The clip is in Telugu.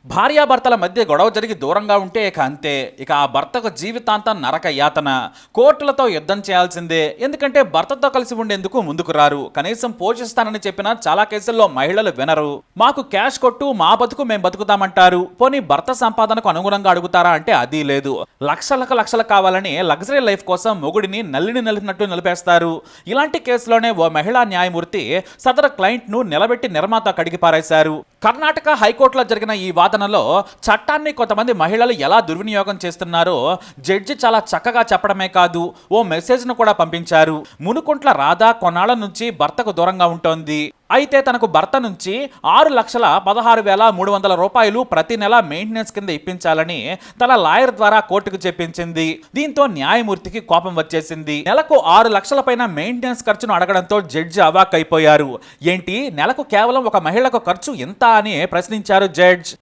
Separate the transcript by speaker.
Speaker 1: భార్యాభర్తల మధ్య గొడవ జరిగి దూరంగా ఉంటే ఇక అంతే. ఇక ఆ భర్తకు జీవితాంతం నరక యాతన. కోర్టులతో యుద్ధం చేయాల్సిందే. ఎందుకంటే భర్తతో కలిసి ఉండేందుకు ముందుకు రారు. కనీసం పోషిస్తానని చెప్పినా చాలా కేసుల్లో మహిళలు వినరు. మాకు క్యాష్ కొట్టు, మా బతుకు మేము బతుకుతామంటారు. పోనీ భర్త సంపాదనకు అనుగుణంగా అడుగుతారా అంటే అది లేదు. లక్షలకు లక్షలు కావాలని లగ్జరీ లైఫ్ కోసం మొగుడిని నల్లిని నలిపినట్టు నిలిపేస్తారు. ఇలాంటి కేసులోనే ఓ మహిళా న్యాయమూర్తి సదరు క్లయింట్ ను నిలబెట్టి నిర్మాత కడిగి పారేశారు. కర్ణాటక హైకోర్టులో జరిగిన ఈ వాదనలో చట్టాన్ని కొంతమంది మహిళలు ఎలా దుర్వినియోగం చేస్తున్నారో జడ్జి చాలా చక్కగా చెప్పడమే కాదు, ఓ మెసేజ్ను కూడా పంపించారు. మునుకుంట్ల రాధ కొన్నాళ్ల నుంచి భర్తకు దూరంగా ఉంటోంది. అయితే తనకు భర్త నుంచి 6,16,300 రూపాయలు ప్రతి నెల మెయింటెనెన్స్ కింద ఇప్పించాలని తన లాయర్ ద్వారా కోర్టుకు చెప్పించింది. దీంతో న్యాయమూర్తికి కోపం వచ్చేసింది. నెలకు 6 లక్షల పైన మెయింటెనెన్స్ ఖర్చును అడగడంతో జడ్జి అవాక్కైపోయారు. ఏంటి, నెలకు కేవలం ఒక మహిళకు ఖర్చు ఎంత అని ప్రశ్నించారు జడ్జ్.